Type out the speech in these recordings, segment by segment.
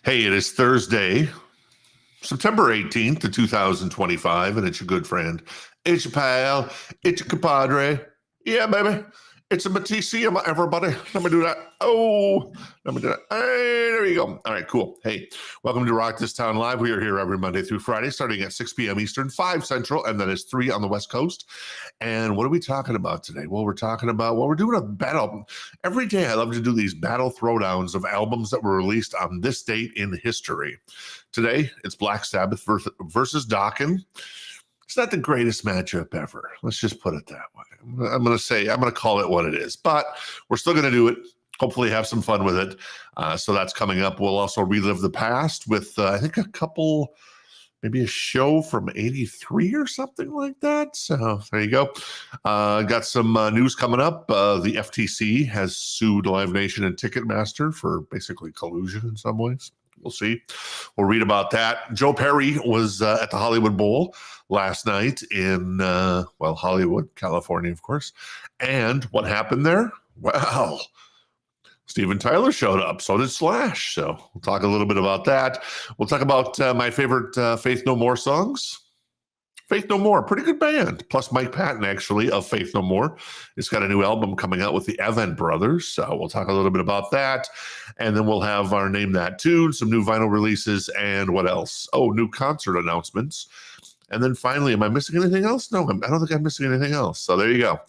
Hey, it is Thursday, September 18th, 2025, and it's your good friend. It's your pal. It's your compadre. Yeah, baby. It's a Matisse, everybody. Let me do that. Oh, let me do that. Hey, there you go. All right, cool. Hey, welcome to Rock This Town Live. We are here every Monday through Friday, starting at 6 p.m. Eastern, 5 Central, and that is 3 on the West Coast. And what are we talking about today? Well, we're doing a battle. Every day I love to do these battle throwdowns of albums that were released on this date in history. Today, it's Black Sabbath versus Dokken. It's not the greatest matchup ever. Let's just put it that way. I'm going to call it what it is, but we're still going to do it. Hopefully have some fun with it. So that's coming up. We'll also relive the past with, I think, maybe a show from 83 or something like that. So there you go. Got some news coming up. The FTC has sued Live Nation and Ticketmaster for basically collusion in some ways. We'll see. We'll read about that. Joe Perry was at the Hollywood Bowl last night in, Hollywood, California, of course. And what happened there? Well, Steven Tyler showed up. So did Slash. So we'll talk a little bit about that. We'll talk about my favorite Faith No More songs. Faith No More, pretty good band. Plus Mike Patton, actually, of Faith No More. It's got a new album coming out with the Event Brothers. So we'll talk a little bit about that. And then we'll have our Name That Tune, some new vinyl releases, and what else? Oh, new concert announcements. And then finally, am I missing anything else? No, I don't think I'm missing anything else. So there you go.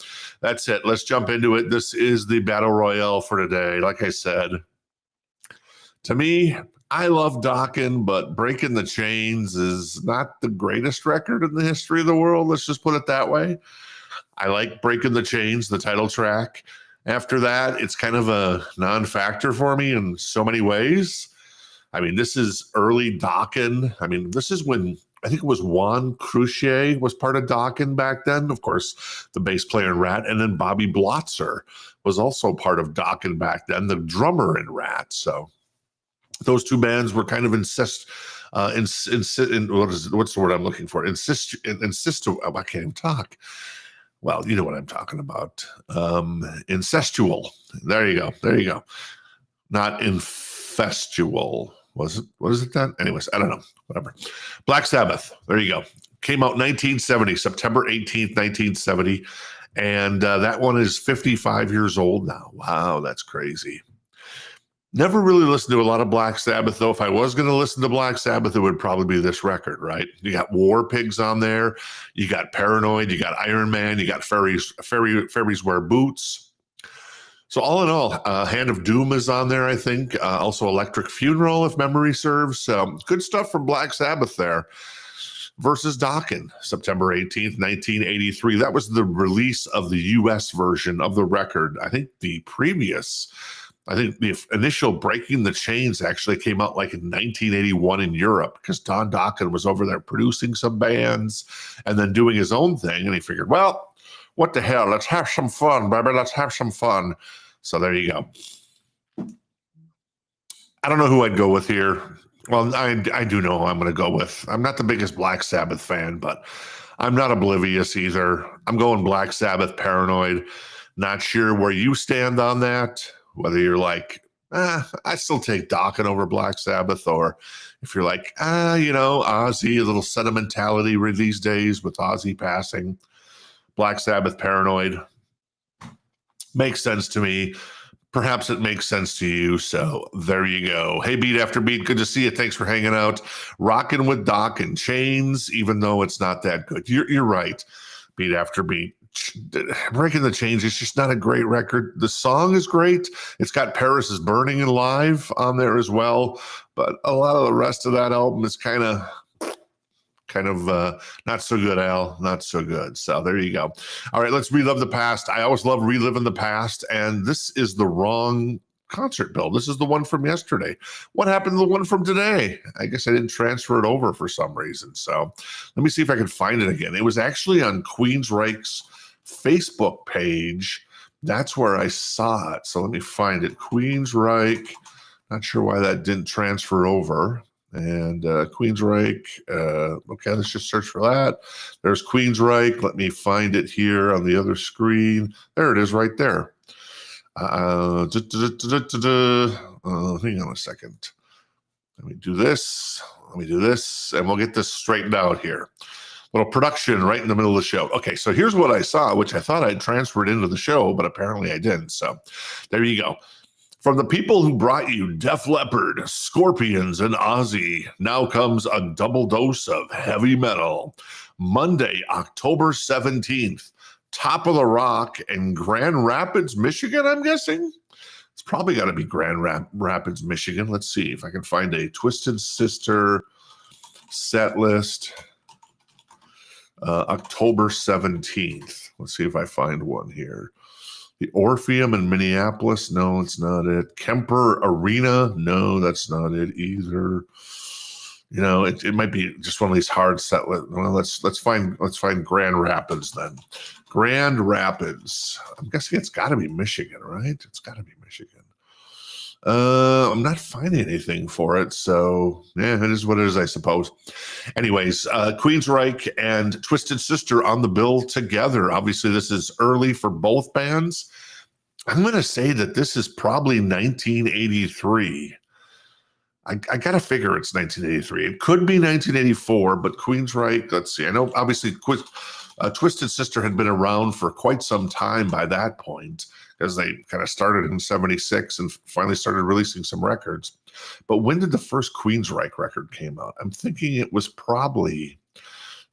That's it. Let's jump into it. This is the Battle Royale for today. Like I said, to me, I love Dokken, but Breaking the Chains is not the greatest record in the history of the world. Let's just put it that way. I like Breaking the Chains, the title track. After that, it's kind of a non-factor for me in so many ways. I mean, this is early Dokken. I mean, this is when I think it was Juan Croucier was part of Dokken back then. Of course, the bass player in Rat, and then Bobby Blotzer was also part of Dokken back then, the drummer in Rat. So those two bands were kind of what's the word I'm looking for? I can't even talk. Well, you know what I'm talking about. Incestual. There you go. Not infestual. What is it then? Anyways, I don't know. Whatever. Black Sabbath. There you go. Came out 1970, September 18th, 1970. And that one is 55 years old now. Wow, that's crazy. Never really listened to a lot of Black Sabbath, though. If I was going to listen to Black Sabbath, it would probably be this record, right? You got War Pigs on there. You got Paranoid. You got Iron Man. You got Fairies Wear Boots. So all in all, Hand of Doom is on there, I think. Also Electric Funeral, if memory serves. Good stuff from Black Sabbath there. Versus Dokken, September 18th, 1983. That was the release of the U.S. version of the record. I think the initial Breaking the Chains actually came out like in 1981 in Europe, because Don Dokken was over there producing some bands and then doing his own thing. And he figured, well, what the hell? Let's have some fun, baby. Let's have some fun. So there you go. I don't know who I'd go with here. Well, I do know who I'm going to go with. I'm not the biggest Black Sabbath fan, but I'm not oblivious either. I'm going Black Sabbath, Paranoid. Not sure where you stand on that. Whether you're like, I still take Dokken over Black Sabbath, or if you're like, Ozzy, a little sentimentality these days with Ozzy passing. Black Sabbath, Paranoid makes sense to me. Perhaps it makes sense to you. So there you go. Hey, Beat After Beat, good to see you. Thanks for hanging out. Rocking with Dokken. Chains, even though it's not that good. You're right. Beat After Beat. Breaking the Chains is just not a great record. The song is great. It's got Paris is Burning and Live on there as well. But a lot of the rest of that album is kind of not so good, Al. Not so good. So there you go. All right, let's relive the past. I always love reliving the past, and this is the wrong concert bill. This is the one from yesterday. What happened to the one from today? I guess I didn't transfer it over for some reason. So let me see if I can find it again. It was actually on Queensryche's Facebook page. That's where I saw it. So let me find it. Queensryche. Not sure why that didn't transfer over. And Queensryche, okay, let's just search for that. There's Queensryche. Let me find it here on the other screen. There it is right there. Hang on a second. Let me do this. Let me do this, and we'll get this straightened out here. Little production right in the middle of the show. Okay, so here's what I saw, which I thought I'd transferred into the show, but apparently I didn't. So there you go. From the people who brought you Def Leppard, Scorpions, and Ozzy, now comes a double dose of heavy metal. Monday, October 17th, Top of the Rock in Grand Rapids, Michigan, I'm guessing? It's probably got to be Grand Rapids, Michigan. Let's see if I can find a Twisted Sister set list. October 17th. Let's see if I find one here. The Orpheum in Minneapolis. No, it's not it. Kemper Arena. No, that's not it either. You know, it might be just one of these hard set lists. Well, let's find Grand Rapids then. Grand Rapids. I'm guessing it's got to be Michigan, right? It's got to be Michigan. I'm not finding anything for it, so yeah, it is what it is, I suppose. Anyways, Queensryche and Twisted Sister on the bill together. Obviously, this is early for both bands. I'm going to say that this is probably 1983. I got to figure it's 1983. It could be 1984, but Queensryche, let's see. I know, obviously, Twisted Sister had been around for quite some time by that point, because they kind of started in 76 and finally started releasing some records. But when did the first Queensryche record came out? I'm thinking it was probably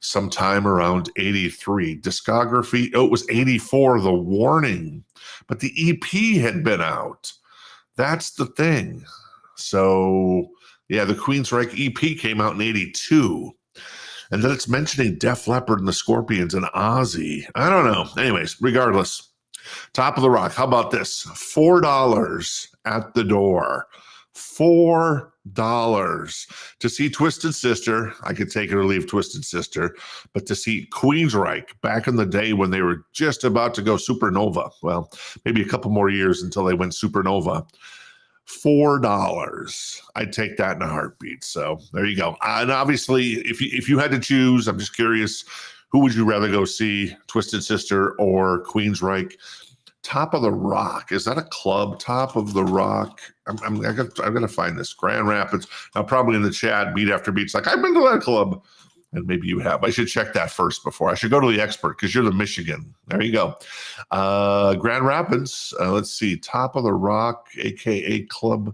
sometime around 83. Discography, it was 84, The Warning. But the EP had been out. That's the thing. So, yeah, the Queensryche EP came out in 82. And then it's mentioning Def Leppard and the Scorpions and Ozzy. I don't know. Anyways, regardless. Top of the Rock. How about this? $4 at the door. $4 to see Twisted Sister. I could take it or leave Twisted Sister, but to see Queensryche back in the day when they were just about to go supernova. Well, maybe a couple more years until they went supernova. $4. I'd take that in a heartbeat. So there you go. And obviously, if you had to choose, I'm just curious, who would you rather go see, Twisted Sister or Queensryche? Top of the Rock. Is that a club? Top of the Rock. I'm gonna find this. Grand Rapids. Now, probably in the chat, beat after beat's like, I've been to that club. And maybe you have. I should check that first before. I should go to the expert because you're the Michigan. There you go. Grand Rapids. Let's see. Top of the Rock, a.k.a. Club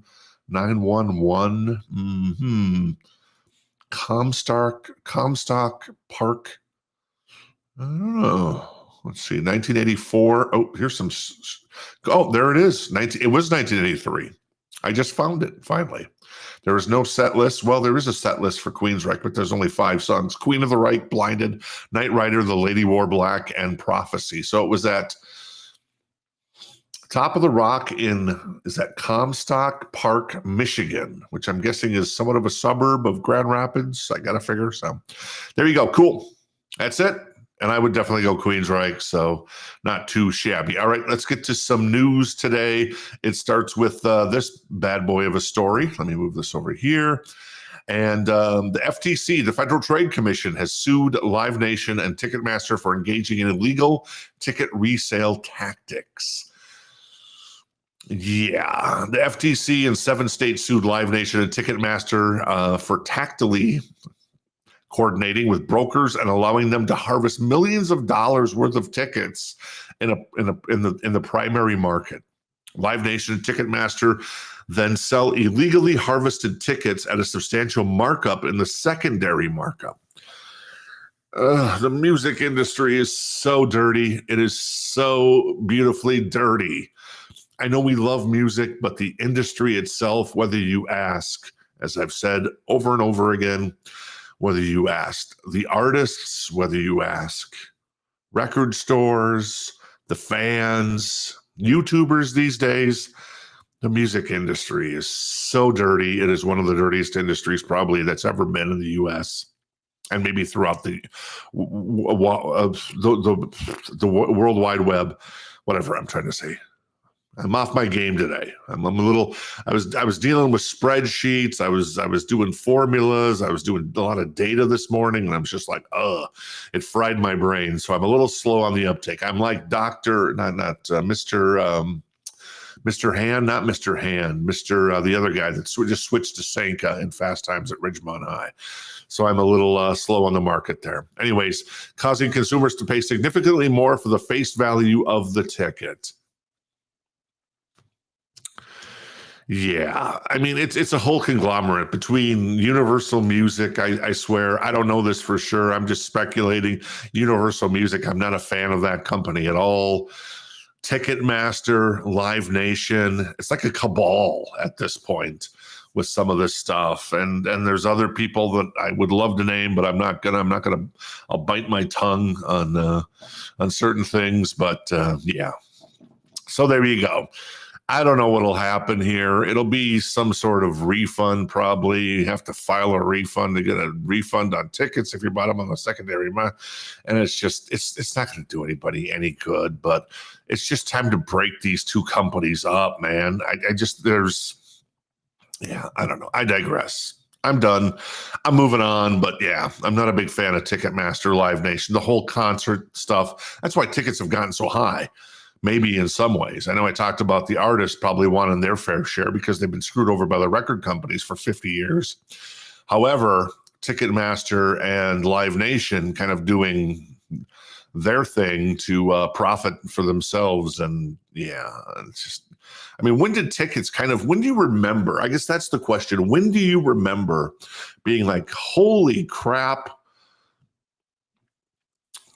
911. Comstock Park. I don't know. Let's see. 1984. Oh, here's some. Oh, there it is. It was 1983. I just found it, finally. There was no set list. Well, there is a set list for Queensryche, but there's only 5 songs. Queen of the Reich, Blinded, Knight Rider, The Lady Wore Black, and Prophecy. So it was at Top of the Rock is that Comstock Park, Michigan, which I'm guessing is somewhat of a suburb of Grand Rapids. I got to figure. So there you go. Cool. That's it. And I would definitely go Queensryche, so not too shabby. All right, let's get to some news today. It starts with this bad boy of a story. Let me move this over here. And the FTC, the Federal Trade Commission, has sued Live Nation and Ticketmaster for engaging in illegal ticket resale tactics. Yeah, the FTC and 7 states sued Live Nation and Ticketmaster for tactily coordinating with brokers and allowing them to harvest millions of dollars worth of tickets in the primary market. Live Nation and Ticketmaster then sell illegally harvested tickets at a substantial markup in the secondary markup. The music industry is so dirty. It is so beautifully dirty. I know we love music, but the industry itself, whether you ask, as I've said over and over again, whether you ask the artists, whether you ask record stores, the fans, YouTubers these days, the music industry is so dirty. It is one of the dirtiest industries probably that's ever been in the U.S. and maybe throughout the World Wide Web, whatever I'm trying to say. I'm off my game today. I'm a little. I was dealing with spreadsheets. I was doing formulas. I was doing a lot of data this morning, and I'm just like, it fried my Mr. Mr. Hand, not Mr. Hand, Mr. The other guy that just switched to Sanka in Fast Times at Ridgemont High. So I'm a little slow on the market there. Anyways, causing consumers to pay significantly more for the face value of the ticket. Yeah, I mean, it's a whole conglomerate between Universal Music. I swear, I don't know this for sure. I'm just speculating. Universal Music, I'm not a fan of that company at all. Ticketmaster, Live Nation, it's like a cabal at this point with some of this stuff. And there's other people that I would love to name, but I'm not gonna. I'll bite my tongue on certain things. But yeah, so there you go. I don't know what'll happen here. It'll be some sort of refund, probably. You have to file a refund to get a refund on tickets if you bought them on the secondary market. And it's just, it's not going to do anybody any good, but it's just time to break these two companies up, man. I don't know. I digress. I'm done. I'm moving on, but yeah, I'm not a big fan of Ticketmaster, Live Nation, the whole concert stuff. That's why tickets have gotten so high. Maybe in some ways. I know I talked about the artists probably wanting their fair share because they've been screwed over by the record companies for 50 years. However, Ticketmaster and Live Nation kind of doing their thing to profit for themselves. And yeah, it's just, I mean, when do you remember? I guess that's the question. When do you remember being like, holy crap,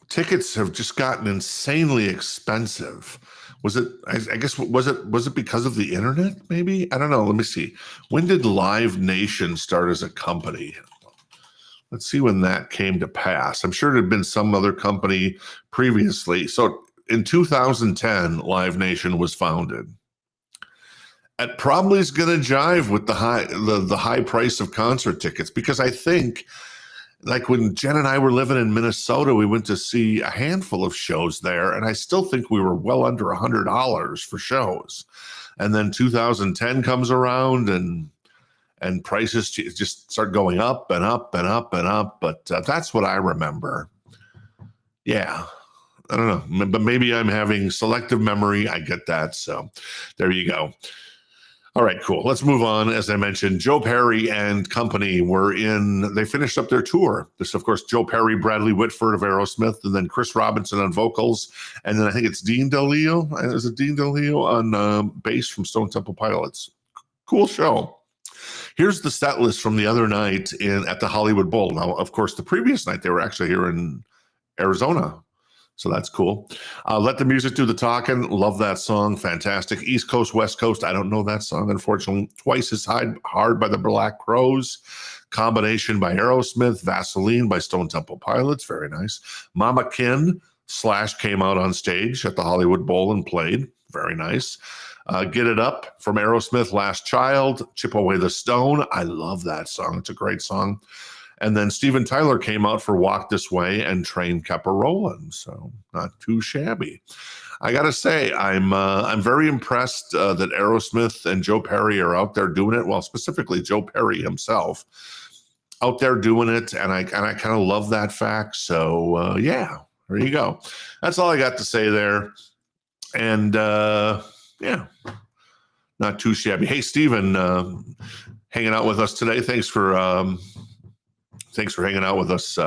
tickets have just gotten insanely expensive? Was it, I guess, was it because of the internet? Maybe? I don't know. Let me see. When did Live Nation start as a company? Let's see when that came to pass. I'm sure it had been some other company previously. So in 2010, Live Nation was founded. It probably is going to jive with the high price of concert tickets, because I think, like when Jen and I were living in Minnesota, we went to see a handful of shows there, and I still think we were well under $100 for shows. And then 2010 comes around, and prices just start going up and up and up and up. But that's what I remember. Yeah, I don't know, but maybe I'm having selective memory. I get that. So there you go. All right, cool. Let's move on. As I mentioned, Joe Perry and company they finished up their tour. This, of course, Joe Perry, Bradley Whitford of Aerosmith, and then Chris Robinson on vocals. And then I think it's Dean DeLeo. Is it Dean DeLeo on bass from Stone Temple Pilots? Cool show. Here's the set list from the other night at the Hollywood Bowl. Now, of course, the previous night, they were actually here in Arizona. So that's cool. Let the Music Do the Talking. Love that song. Fantastic. East Coast, West Coast. I don't know that song, unfortunately. Twice as Hard by the Black Crowes. Combination by Aerosmith. Vaseline by Stone Temple Pilots. Very nice. Mama Kin. Slash came out on stage at the Hollywood Bowl and played. Very nice. Get It Up from Aerosmith. Last Child. Chip Away the Stone. I love that song. It's a great song. And then Steven Tyler came out for Walk This Way, and Train kept a rolling. So not too shabby. I got to say, I'm very impressed that Aerosmith and Joe Perry are out there doing it. Well, specifically Joe Perry himself out there doing it. And I kind of love that fact. So yeah, there you go. That's all I got to say there. And yeah, not too shabby. Hey, Steven, hanging out with us today. Thanks for hanging out with us,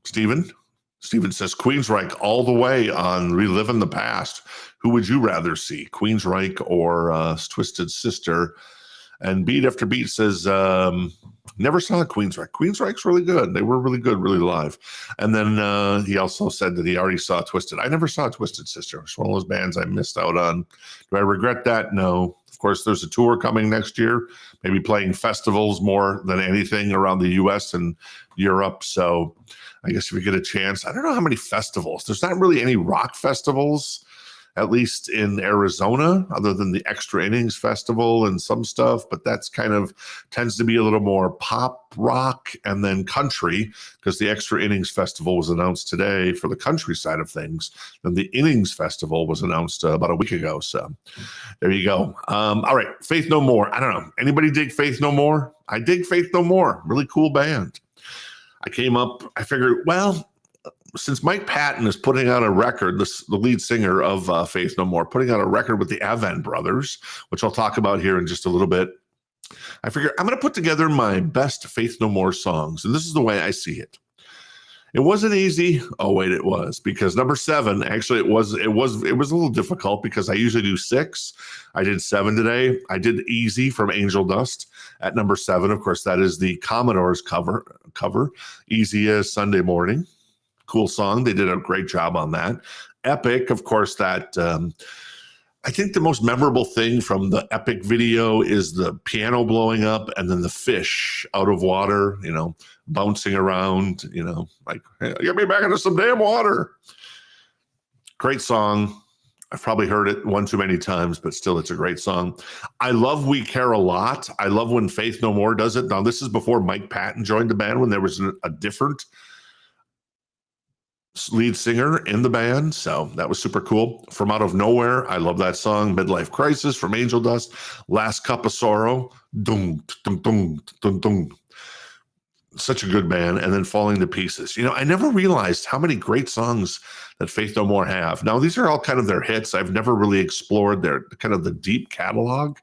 Steven. Steven says, Queensryche all the way on Reliving the Past. Who would you rather see, Queensryche or Twisted Sister? And Beat After Beat says, never saw Queensryche. Queensryche's really good. They were really good, really live. And then he also said that he already saw Twisted. I never saw Twisted Sister. It's one of those bands I missed out on. Do I regret that? No. Of course, there's a tour coming next year, maybe playing festivals more than anything around the U.S. and Europe. So I guess if we get a chance, I don't know how many festivals. There's not really any rock festivals, at least in Arizona, other than the Extra Innings Festival and some stuff. But that's kind of tends to be a little more pop rock and then country, because the Extra Innings Festival was announced today for the country side of things. And the Innings Festival was announced about a week ago. So there you go. All right. Faith No More. I don't know. Anybody dig Faith No More? I dig Faith No More. Really cool band. I figured, well, since Mike Patton is putting out a record, the lead singer of Faith No More, putting out a record with the Avent Brothers, which I'll talk about here in just a little bit, I figure I'm going to put together my best Faith No More songs, and this is the way I see it. It wasn't easy. Oh wait, it was, because number 7, actually it was a little difficult because I usually do 6. I did 7 today. I did Easy from Angel Dust at number 7. Of course, that is the Commodores cover. Easy as Sunday Morning. Cool song. They did a great job on that. Epic, of course, that I think the most memorable thing from the Epic video is the piano blowing up and then the fish out of water, bouncing around, like, hey, get me back into some damn water. Great song. I've probably heard it one too many times, but still, it's a great song. I love We Care a Lot. I love when Faith No More does it. Now, this is before Mike Patton joined the band, when there was a different lead singer in the band, so that was super cool. From Out of Nowhere, I love that song. Midlife Crisis from Angel Dust. Last Cup of Sorrow. Dum, dum, dum, dum, dum. Such a good band. And then Falling to Pieces. I never realized how many great songs that Faith No More have. Now, these are all kind of their hits. I've never really explored their kind of the deep catalog.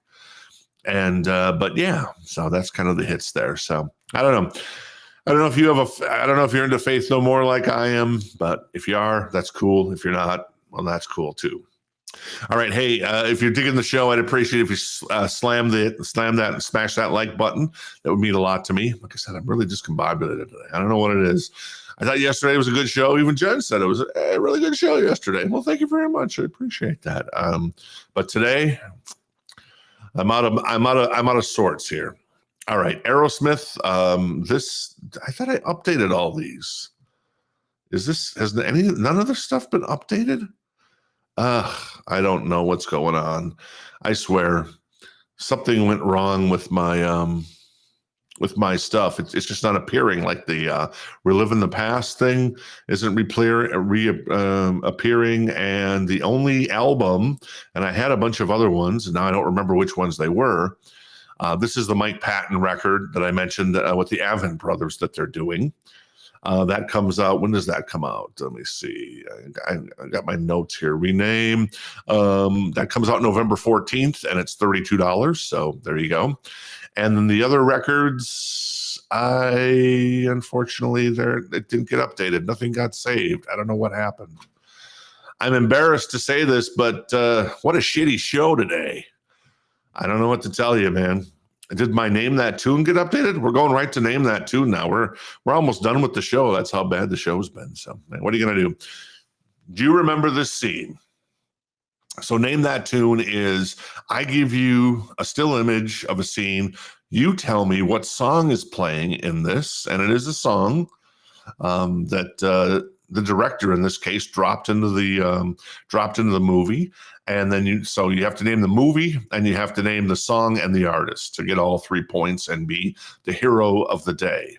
And but yeah, so that's kind of the hits there. So I don't know. I don't know if you're into Faith No More like I am, but if you are, that's cool. If you're not, well, that's cool too. All right. Hey, if you're digging the show, I'd appreciate if you slam that and smash that like button. That would mean a lot to me. Like I said, I'm really discombobulated today. I don't know what it is. I thought yesterday was a good show. Even Jen said it was a really good show yesterday. Well, thank you very much. I appreciate that. But today, I'm out of sorts here. All right, Aerosmith. I thought I updated all these. Has none of this stuff been updated? I don't know what's going on. I swear, something went wrong with my stuff. It's just not appearing. Like the Relive in the Past thing isn't appearing, and the only album, and I had a bunch of other ones, and now I don't remember which ones they were. This is the Mike Patton record that I mentioned with the Avent Brothers that they're doing. That comes out. When does that come out? Let me see. I got my notes here. Rename. That comes out November 14th, and it's $32. So there you go. And then the other records, unfortunately, it didn't get updated. Nothing got saved. I don't know what happened. I'm embarrassed to say this, but what a shitty show today. I don't know what to tell you, man. Did my Name That Tune get updated? We're going right to Name That Tune now. We're almost done with the show. That's how bad the show's been. So, man, what are you going to do? Do you remember this scene? So Name That Tune is, I give you a still image of a scene. You tell me what song is playing in this, and it is a song that the director in this case dropped into the movie. And then you have to name the movie, and you have to name the song and the artist to get all 3 points and be the hero of the day.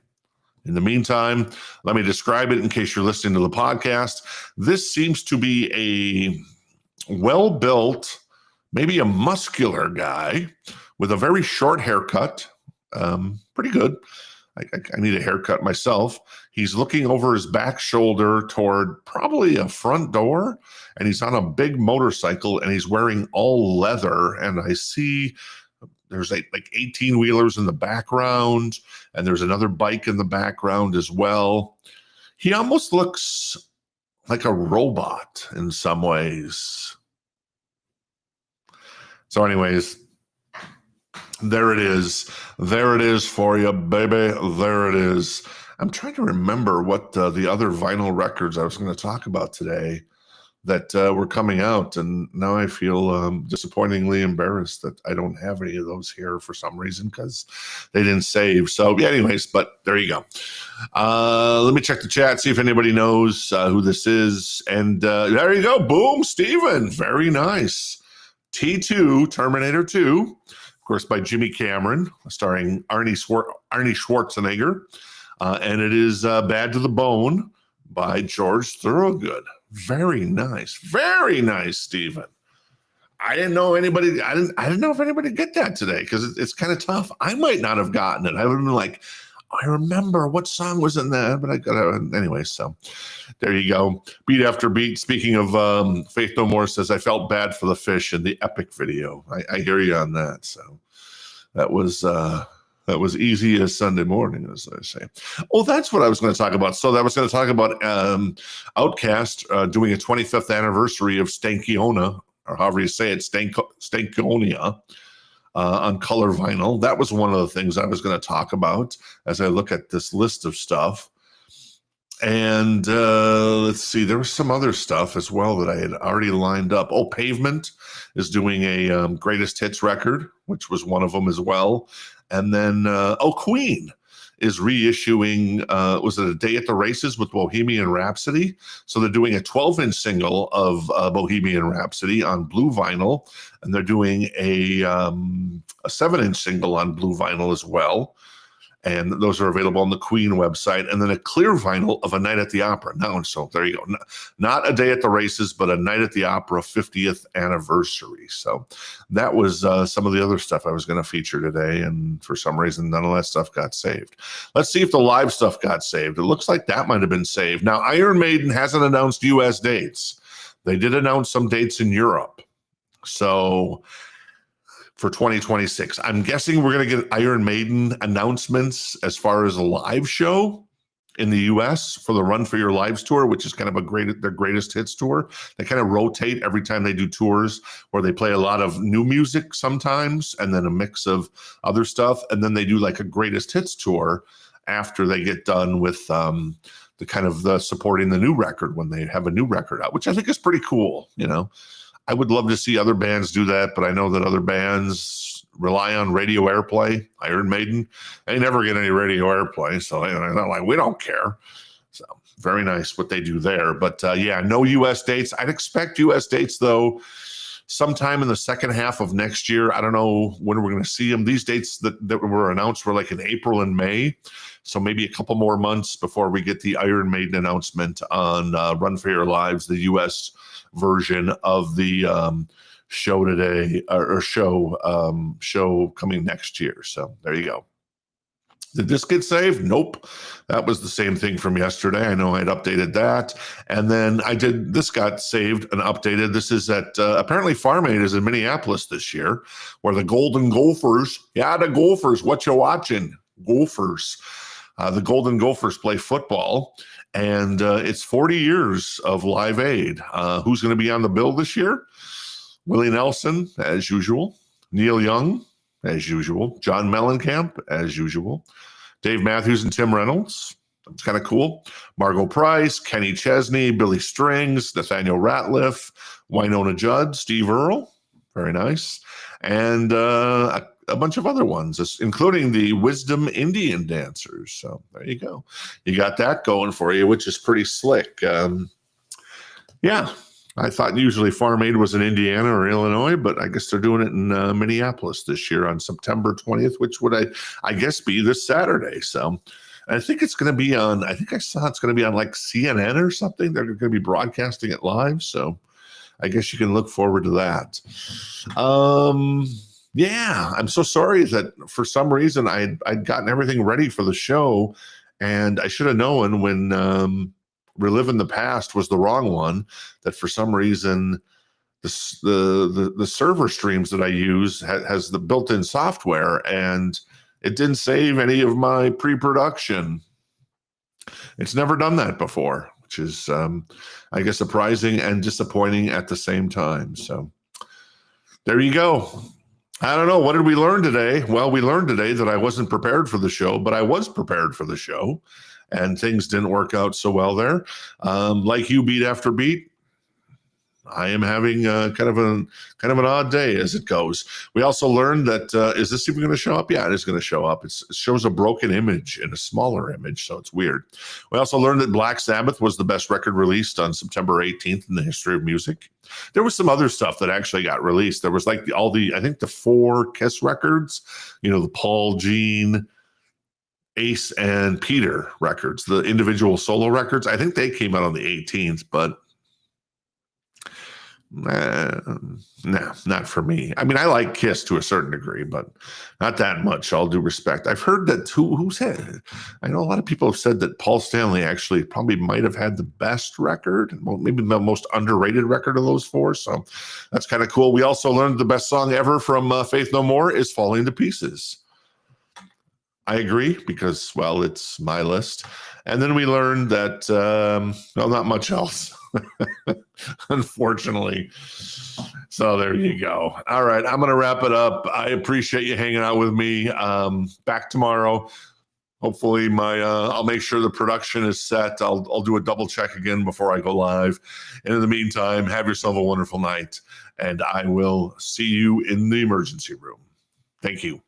In the meantime, let me describe it in case you're listening to the podcast. This seems to be a well-built, maybe a muscular guy with a very short haircut. Pretty good. I need a haircut myself. He's looking over his back shoulder toward probably a front door, and he's on a big motorcycle, and he's wearing all leather. And I see there's like 18-wheelers in the background, and there's another bike in the background as well. He almost looks like a robot in some ways. So anyways, there it is. There it is for you, baby. There it is. I'm trying to remember what the other vinyl records I was going to talk about today that were coming out, and now I feel disappointingly embarrassed that I don't have any of those here for some reason because they didn't save. So yeah, anyways, but there you go. Let me check the chat, see if anybody knows who this is. And there you go. Boom, Steven. Very nice. T2, Terminator 2. Of course, by Jimmy Cameron, starring Arnie Schwarzenegger. And it is Bad to the Bone by George Thorogood. Very nice. Very nice, Stephen. I didn't know if anybody get that today because it's kind of tough. I might not have gotten it. I would have been like, I remember what song was in that, but I gotta anyway. So there you go. Beat after beat. Speaking of Faith No More says I felt bad for the fish in the epic video. I hear you on that. So that was easy as Sunday morning, as I say. Oh, that's what I was going to talk about. So I was going to talk about Outkast doing a 25th anniversary of Stankiona, or however you say it, Stankonia. On color vinyl. That was one of the things I was going to talk about as I look at this list of stuff. And let's see, there was some other stuff as well that I had already lined up. Oh, Pavement is doing a greatest hits record, which was one of them as well. And then, Queen is reissuing, was it A Day at the Races with Bohemian Rhapsody? So they're doing a 12-inch single of Bohemian Rhapsody on blue vinyl, and they're doing a 7-inch single on blue vinyl as well. And those are available on the Queen website. And then a clear vinyl of A Night at the Opera. Now, so there you go. Not A Day at the Races, but A Night at the Opera 50th anniversary. So that was some of the other stuff I was going to feature today. And for some reason, none of that stuff got saved. Let's see if the live stuff got saved. It looks like that might have been saved. Now, Iron Maiden hasn't announced U.S. dates. They did announce some dates in Europe. So for 2026. I'm guessing we're going to get Iron Maiden announcements as far as a live show in the US for the Run for Your Lives tour, which is kind of their greatest hits tour. They kind of rotate every time they do tours where they play a lot of new music sometimes and then a mix of other stuff. And then they do like a greatest hits tour after they get done with the kind of the supporting the new record when they have a new record out, which I think is pretty cool. You know, I would love to see other bands do that, but I know that other bands rely on radio airplay. Iron Maiden, they never get any radio airplay, so they're not like, we don't care. So very nice what they do there. But yeah, no U.S. dates. I'd expect U.S. dates, though, sometime in the second half of next year. I don't know when we're going to see them. These dates that were announced were like in April and May. So maybe a couple more months before we get the Iron Maiden announcement on Run for Your Lives, the U.S. version of the show today, or show coming next year. So there you go. Did this get saved? Nope. That was the same thing from yesterday. I know I'd updated that. And then this got saved and updated. This is at, apparently Farm Aid is in Minneapolis this year, where the Golden Gophers, the Gophers, what you watching? Gophers. The Golden Gophers play football, and it's 40 years of Live Aid. Who's going to be on the bill this year? Willie Nelson, as usual. Neil Young, as usual. John Mellencamp, as usual. Dave Matthews and Tim Reynolds. It's kind of cool. Margot Price, Kenny Chesney, Billy Strings, Nathaniel Ratliff, Winona Judd, Steve Earle. Very nice. And a bunch of other ones, including the Wisdom Indian Dancers. So there you go. You got that going for you, which is pretty slick. Yeah, I thought usually Farm Aid was in Indiana or Illinois, but I guess they're doing it in Minneapolis this year on September 20th, which would I guess be this Saturday. So I think it's going to be on, I think I saw it's going to be on like CNN or something. They're going to be broadcasting it live. So I guess you can look forward to that. Yeah, I'm so sorry that for some reason I'd gotten everything ready for the show, and I should have known when Reliving the Past was the wrong one, that for some reason the server streams that I use has the built-in software, and it didn't save any of my pre-production. It's never done that before, which is, I guess, surprising and disappointing at the same time. So there you go. I don't know. What did we learn today? Well, we learned today that I wasn't prepared for the show, but I was prepared for the show, and things didn't work out so well there. Like you, beat after beat, I am having kind of an odd day as it goes. We also learned that, is this even going to show up? Yeah, it is going to show up. It shows a broken image in a smaller image, so it's weird. We also learned that Black Sabbath was the best record released on September 18th in the history of music. There was some other stuff that actually got released. There was like I think the 4 Kiss records, the Paul, Gene, Ace, and Peter records, the individual solo records. I think they came out on the 18th, but No, not for me. I mean, I like Kiss to a certain degree, but not that much. All due respect. I've heard that who said. I know a lot of people have said that Paul Stanley actually probably might have had the best record, well, maybe the most underrated record of those four. So that's kind of cool. We also learned the best song ever from Faith No More is "Falling to Pieces." I agree because, well, it's my list. And then we learned that, well, not much else, unfortunately. So there you go. All right, I'm going to wrap it up. I appreciate you hanging out with me. Back tomorrow. Hopefully I'll make sure the production is set. I'll do a double check again before I go live. And in the meantime, have yourself a wonderful night. And I will see you in the emergency room. Thank you.